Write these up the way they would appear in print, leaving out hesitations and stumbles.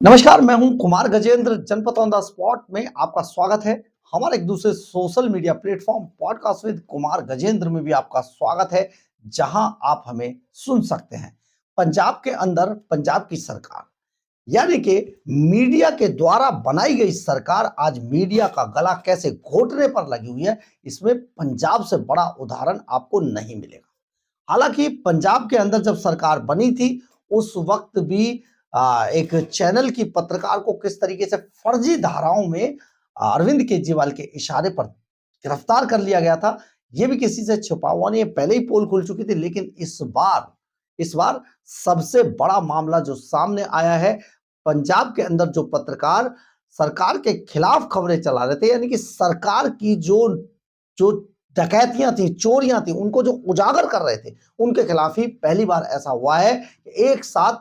नमस्कार, मैं हूं कुमार गजेंद्र। जनपद ऑन द स्पॉट में आपका स्वागत है। हमारे एक दूसरे social media platform podcast with Kumar Gajendra में भी आपका स्वागत है, जहां आप हमें सुन सकते हैं। पंजाब के अंदर पंजाब की सरकार यानी कि मीडिया के द्वारा बनाई गई सरकार आज मीडिया का गला कैसे घोटने पर लगी हुई है, इसमें पंजाब से बड़ा उदाहरण आपको नहीं मिलेगा। हालांकि पंजाब के अंदर जब सरकार बनी थी उस वक्त भी एक चैनल की पत्रकार को किस तरीके से फर्जी धाराओं में अरविंद केजरीवाल के इशारे पर गिरफ्तार कर लिया गया था, यह भी किसी से छुपा हुआ नहीं है। पहले ही पोल खुल चुकी थी, लेकिन इस बार सबसे बड़ा मामला जो सामने आया है, पंजाब के अंदर जो पत्रकार सरकार के खिलाफ खबरें चला रहे थे, यानी कि सरकार की जो जो डकैतियां थी, चोरियां थी, उनको जो उजागर कर रहे थे, उनके खिलाफ ही पहली बार ऐसा हुआ है कि एक साथ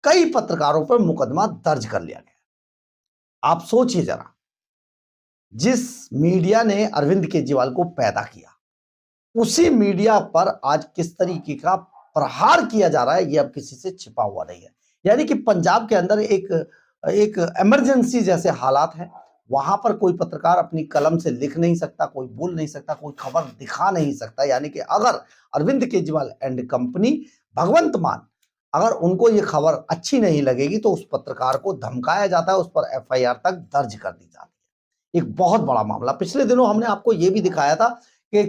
कई पत्रकारों पर मुकदमा दर्ज कर लिया गया। आप सोचिए जरा, जिस मीडिया ने अरविंद केजरीवाल को पैदा किया, उसी मीडिया पर आज किस तरीके का प्रहार किया जा रहा है, यह अब किसी से छिपा हुआ नहीं है। यानी कि पंजाब के अंदर एक एक इमरजेंसी जैसे हालात हैं। वहां पर कोई पत्रकार अपनी कलम से लिख नहीं सकता, कोई बोल नहीं सकता, कोई खबर दिखा नहीं सकता। यानी कि अगर अरविंद केजरीवाल एंड कंपनी, भगवंत मान, अगर उनको ये खबर अच्छी नहीं लगेगी तो उस पत्रकार को धमकाया जाता है, उस पर एफआईआर तक दर्ज कर दी जाती है। एक बहुत बड़ा मामला। पिछले दिनों हमने आपको ये भी दिखाया था कि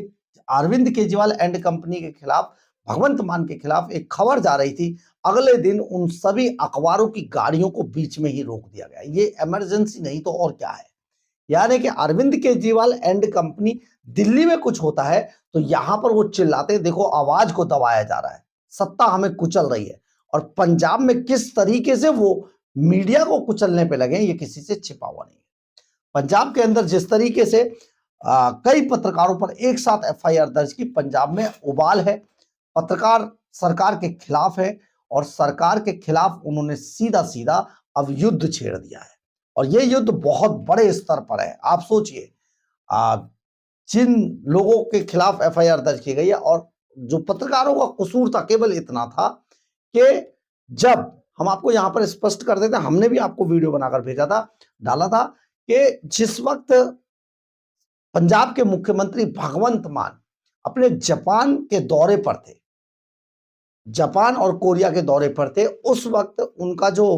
अरविंद केजरीवाल एंड कंपनी के खिलाफ, भगवंत मान के खिलाफ एक खबर जा रही थी। अगले दिन उन सभी अखबारों की गाड़ियों को बीच में ही रोक दिया गया। ये इमरजेंसी नहीं तो और क्या है। यानी कि अरविंद केजरीवाल एंड कंपनी, दिल्ली में कुछ होता है तो यहां पर वो चिल्लाते, देखो आवाज को दबाया जा रहा है, सत्ता हमें कुचल रही है। और पंजाब में किस तरीके से वो मीडिया को कुचलने पे लगे, ये किसी से छिपा हुआ नहीं है। पंजाब के अंदर जिस तरीके से कई पत्रकारों पर एक साथ एफआईआर दर्ज की, पंजाब में उबाल है। पत्रकार सरकार के खिलाफ है और सरकार के खिलाफ उन्होंने सीधा सीधा अब युद्ध छेड़ दिया है। और यह युद्ध बहुत बड़े स्तर पर है। आप सोचिए, जिन लोगों के खिलाफ एफआईआर दर्ज की गई है, और जो पत्रकारों का कसूर था केवल इतना था कि जब हम आपको यहां पर स्पष्ट कर देते हैं, हमने भी आपको वीडियो बनाकर भेजा था, डाला था कि जिस वक्त पंजाब के मुख्यमंत्री भगवंत मान अपने जापान के दौरे पर थे, जापान और कोरिया के दौरे पर थे, उस वक्त उनका जो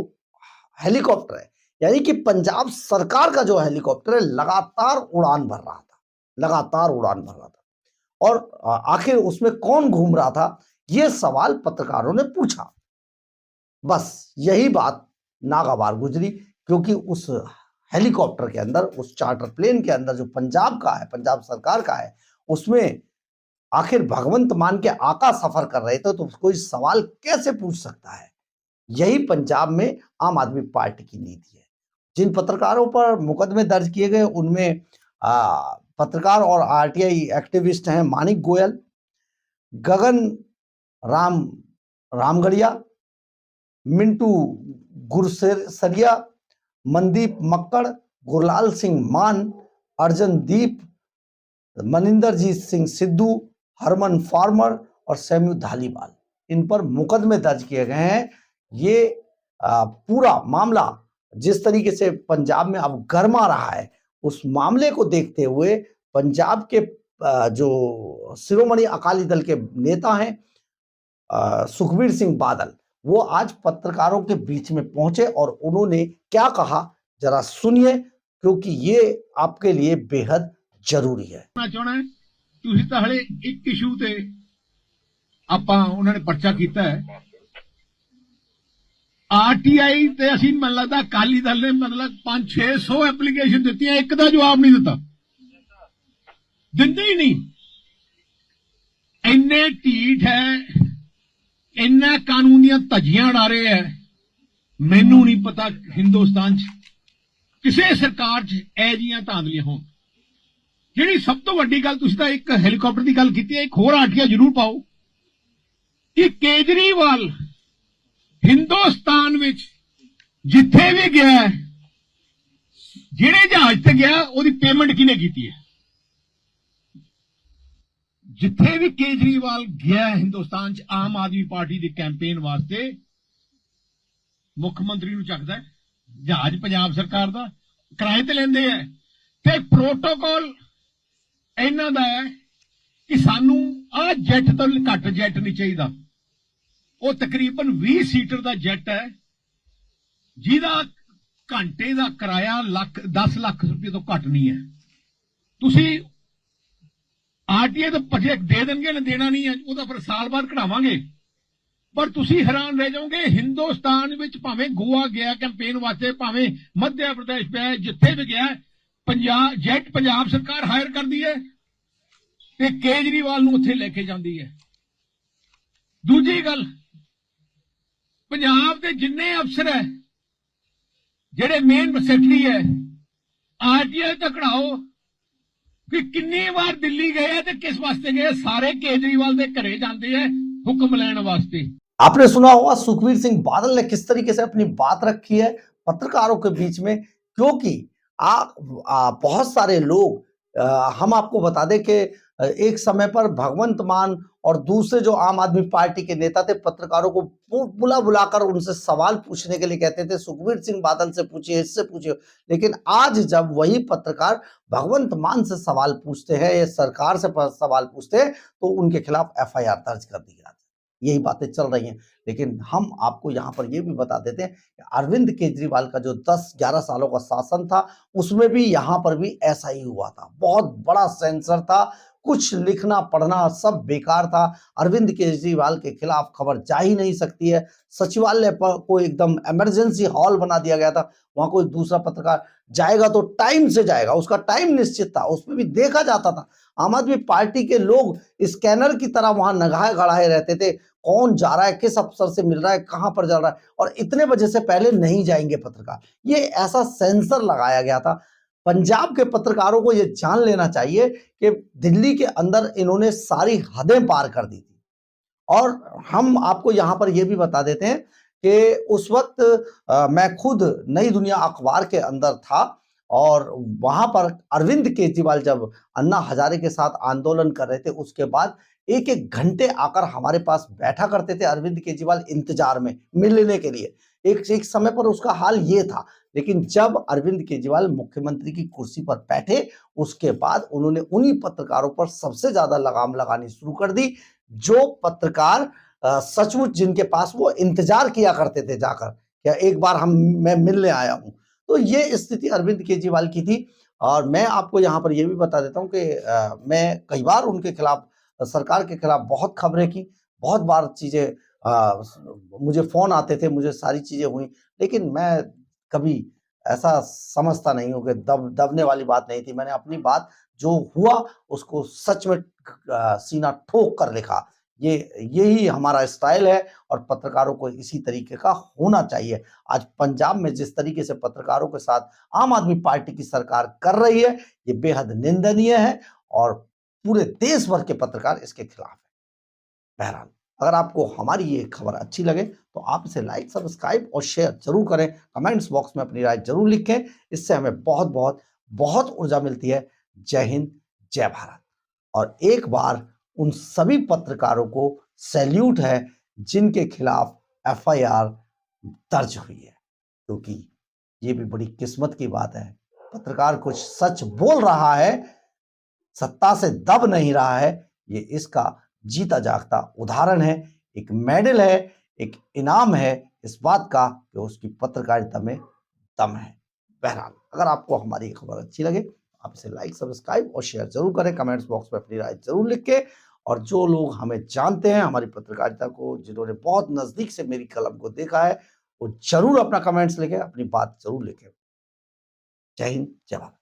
हेलीकॉप्टर है, यानी कि पंजाब सरकार का जो हेलीकॉप्टर है, लगातार उड़ान भर रहा था, लगातार उड़ान भर रहा था। और आखिर उसमें कौन घूम रहा था, यह सवाल पत्रकारों ने पूछा। बस यही बात नागवार गुजरी, क्योंकि उस हेलीकॉप्टर के अंदर, उस चार्टर प्लेन के अंदर जो पंजाब का है, पंजाब सरकार का है, उसमें आखिर भगवंत मान के आका सफर कर रहे थे, तो कोई सवाल कैसे पूछ सकता है। यही पंजाब में आम आदमी पार्टी की नीति है। जिन पत्रकारों पर मुकदमे दर्ज किए गए, उनमें पत्रकार और आरटीआई एक्टिविस्ट हैं मानिक गोयल, गगन राम रामगढ़िया, मिंटू गुरसरिया, मनदीप मक्कड़, गुरलाल सिंह मान, अर्जनदीप, मनिंदरजीत सिंह सिद्धू, हरमन फार्मर और सैम्यू धालीवाल, इन पर मुकदमे दर्ज किए गए हैं। ये पूरा मामला जिस तरीके से पंजाब में अब गर्मा रहा है, उस मामले को देखते हुए पंजाब के जो शिरोमणि अकाली दल के नेता हैं सुखबीर सिंह बादल, वो आज पत्रकारों के बीच में पहुंचे और उन्होंने क्या कहा, जरा सुनिए, क्योंकि ये आपके लिए बेहद जरूरी है। मैं चाहना है ਤੁਸੀਂ ਤਾਂ ਹਲੇ ਇੱਕ ਇਸ਼ੂ ਤੇ ਆਪਾਂ ਉਹਨਾਂ ਨੇ ਪਰਚਾ ਕੀਤਾ ਹੈ। ਆਰਟੀਆਈ ਤੇ ਅਸੀਂ ਮੈਨੂੰ ਲੱਗਦਾ ਅਕਾਲੀ ਦਲ ਨੇ ਮਤਲਬ 5-600 ਐਪਲੀਕੇਸ਼ਨ ਦਿੱਤੀਆਂ, ਇੱਕ ਦਾ ਜਵਾਬ ਨਹੀਂ ਦਿੱਤਾ, ਦਿੰਦੇ ਹੀ ਨਹੀਂ। ਇੰਨੇ ਢੀਠ ਹੈ, ਇੰਨਾ ਕਾਨੂੰਨ ਦੀਆਂ ਧੱਜੀਆਂ ਉਡਾ ਰਹੇ ਹੈ। ਮੈਨੂੰ ਨਹੀਂ ਪਤਾ ਹਿੰਦੁਸਤਾਨ 'ਚ ਕਿਸੇ ਸਰਕਾਰ 'ਚ ਇਹ ਜਿਹੀਆਂ ਧਾਂਦਲੀਆਂ ਹੋਣ। ਜਿਹੜੀ ਸਭ ਤੋਂ ਵੱਡੀ ਗੱਲ, ਤੁਸੀਂ ਤਾਂ ਇੱਕ ਹੈਲੀਕਾਪਟਰ ਦੀ ਗੱਲ ਕੀਤੀ ਹੈ, ਇੱਕ ਹੋਰ ਆਰਟੀਆ ਜ਼ਰੂਰ ਪਾਓ ਕਿ ਕੇਜਰੀਵਾਲ ਹਿੰਦੁਸਤਾਨ ਵਿੱਚ ਜਿੱਥੇ ਵੀ ਗਿਆ, ਜਿਹੜੇ ਜਹਾਜ਼ ਤੇ ਗਿਆ, ਉਹਦੀ ਪੇਮੈਂਟ ਕਿਹਨੇ ਕੀਤੀ ਹੈ। ਜਿੱਥੇ ਵੀ ਕੇਜਰੀਵਾਲ ਗਿਆ ਹਿੰਦੁਸਤਾਨ 'ਚ ਆਮ ਆਦਮੀ ਪਾਰਟੀ ਦੇ ਕੈਂਪੇਨ ਵਾਸਤੇ, ਮੁੱਖ ਮੰਤਰੀ ਨੂੰ ਚੱਕਦਾ, ਜਹਾਜ਼ ਪੰਜਾਬ ਸਰਕਾਰ ਦਾ ਕਿਰਾਏ ਤੇ ਲੈਂਦੇ ਆ ਤੇ ਪ੍ਰੋਟੋਕਾਲ ਇਹਨਾਂ ਦਾ ਹੈ ਕਿ ਸਾਨੂੰ ਆਹ ਜੈਟ ਤੋਂ ਘੱਟ ਜੈਟ ਨਹੀਂ ਚਾਹੀਦਾ। ਉਹ ਤਕਰੀਬਨ 20 ਸੀਟਰ ਦਾ ਜੈਟ ਹੈ ਜਿਹਦਾ ਘੰਟੇ ਦਾ ਕਿਰਾਇਆ 10 ਲੱਖ ਰੁਪਏ ਤੋਂ ਘੱਟ ਨਹੀਂ ਹੈ। ਤੁਸੀਂ ਆਰਟੀਏ ਤੋਂ ਪ੍ਰੋਜੈਕਟ ਦੇ ਦੇਣਗੇ ਨਾ, ਦੇਣਾ ਨਹੀਂ ਹੈ ਉਹਦਾ ਫਿਰ ਸਾਲ ਬਾਅਦ ਕਢਾਵਾਂਗੇ। ਪਰ ਤੁਸੀਂ ਹੈਰਾਨ ਰਹਿ ਜਾਓਗੇ, ਹਿੰਦੁਸਤਾਨ ਵਿੱਚ ਭਾਵੇਂ ਗੋਆ ਗਿਆ ਕੈਂਪੇਨ ਵਾਸਤੇ, ਭਾਵੇਂ ਮੱਧ ਪ੍ਰਦੇਸ਼ ਪਿਆ, ਜਿੱਥੇ ਵੀ ਗਿਆ ਜੈਟ ਪੰਜਾਬ ਸਰਕਾਰ ਹਾਇਰ ਕਰਦੀ ਹੈ ਤੇ ਕੇਜਰੀਵਾਲ ਨੂੰ ਉੱਥੇ ਲੈ ਕੇ ਜਾਂਦੀ ਹੈ। ਦੂਜੀ ਗੱਲ, ਪੰਜਾਬ ਦੇ ਜਿੰਨੇ ਅਫਸਰ ਹੈ ਜਿਹੜੇ ਮੇਨ ਸੈਕਟਰੀ ਹੈ ਆਰਟੀਆਈ ਤੱਕ ਕਢਾਓ ਕਿ ਕਿੰਨੀ ਵਾਰ ਦਿੱਲੀ गए ਤੇ किस वास्ते गए। सारे केजरीवाल के घरे जाते हैं हुक्म लेने वास्ते। आपने सुना होगा सुखबीर सिंह बादल ने किस तरीके से अपनी बात रखी है पत्रकारों के बीच में, क्योंकि बहुत सारे लोग हम आपको बता दें कि एक समय पर भगवंत मान और दूसरे जो आम आदमी पार्टी के नेता थे पत्रकारों को बुला बुलाकर उनसे सवाल पूछने के लिए कहते थे, सुखबीर सिंह बादल से पूछिए, इससे पूछिए। लेकिन आज जब वही पत्रकार भगवंत मान से सवाल पूछते हैं या सरकार से सवाल पूछते हैं तो उनके खिलाफ एफआईआर दर्ज कर दी जाती है। यही बातें चल रही हैं। लेकिन हम आपको यहाँ पर यह भी बता देते हैं कि अरविंद केजरीवाल का जो 10-11 सालों का शासन था उसमें भी यहाँ पर भी ऐसा ही हुआ था। बहुत बड़ा सेंसर था, कुछ लिखना पढ़ना सब बेकार था। अरविंद केजरीवाल के खिलाफ खबर जा ही नहीं सकती है। सचिवालय पर को एकदम इमरजेंसी हॉल बना दिया गया था, वहां कोई दूसरा पत्रकार जाएगा तो टाइम से जाएगा, उसका टाइम निश्चित था, उसमें भी देखा जाता था। आम आदमी पार्टी के लोग स्कैनर की तरह वहां नगाहे गड़ाए रहते थे, कौन जा रहा है, किस अफसर से मिल रहा है, कहां पर जा रहा है, और इतने बजे से पहले नहीं जाएंगे पत्रकार। ये ऐसा सेंसर लगाया गया था। पंजाब के पत्रकारों को यह जान लेना चाहिए कि दिल्ली के अंदर इन्होंने सारी हदें पार कर दी थी। और हम आपको यहां पर यह भी बता देते हैं कि उस वक्त मैं खुद नई दुनिया अखबार के अंदर था और वहां पर अरविंद केजरीवाल जब अन्ना हजारे के साथ आंदोलन कर रहे थे उसके बाद एक एक घंटे आकर हमारे पास बैठा करते थे अरविंद केजरीवाल इंतजार में मिलने के लिए। एक समय पर उसका हाल ये था। लेकिन जब अरविंद केजरीवाल मुख्यमंत्री की कुर्सी पर बैठे उसके बाद उन्होंने उन्हीं पत्रकारों पर सबसे ज्यादा लगाम लगानी शुरू कर दी जो पत्रकार सचमुच जिनके पास वो इंतजार किया करते थे जाकर, क्या एक बार मैं मिलने आया हूं। तो ये स्थिति अरविंद केजरीवाल की थी। और मैं आपको यहाँ पर यह भी बता देता हूँ कि मैं कई बार उनके खिलाफ, सरकार के खिलाफ बहुत खबरें की, बहुत बार चीजें मुझे फोन आते थे, मुझे सारी चीजें हुई, लेकिन मैं कभी ऐसा समझता नहीं हूँ कि दबने वाली बात नहीं थी। मैंने अपनी बात जो हुआ उसको सच में सीना ठोक कर लिखा। यही हमारा स्टाइल है और पत्रकारों को इसी तरीके का होना चाहिए। आज पंजाब में जिस तरीके से पत्रकारों के साथ आम आदमी पार्टी की सरकार कर रही है ये बेहद निंदनीय है और पूरे देश भर के पत्रकार इसके खिलाफ है। बहरहाल अगर आपको हमारी ये खबर अच्छी लगे तो आप इसे लाइक, सब्सक्राइब और शेयर जरूर करें। कमेंट्स बॉक्स में अपनी राय जरूर लिखें, इससे हमें बहुत बहुत बहुत ऊर्जा मिलती है। जय हिंद, जय भारत। और एक बार उन सभी पत्रकारों को सैल्यूट है जिनके खिलाफ एफआईआर दर्ज हुई है, क्योंकि ये भी बड़ी किस्मत की बात है। पत्रकार कुछ सच बोल रहा है, सत्ता से दब नहीं रहा है, ये इसका जीता जागता उदाहरण है। एक मेडल है, एक इनाम है इस बात का कि उसकी पत्रकारिता में दम है। बहरहाल अगर आपको हमारी खबर अच्छी लगे आप इसे लाइक, सब्सक्राइब और शेयर जरूर करें। कमेंट्स बॉक्स में अपनी राय जरूर लिखें। और जो लोग हमें जानते हैं, हमारी पत्रकारिता को, जिन्होंने बहुत नजदीक से मेरी कलम को देखा है, वो जरूर अपना कमेंट्स लिखें, अपनी बात जरूर लिखें। जय हिंद, जय भारत।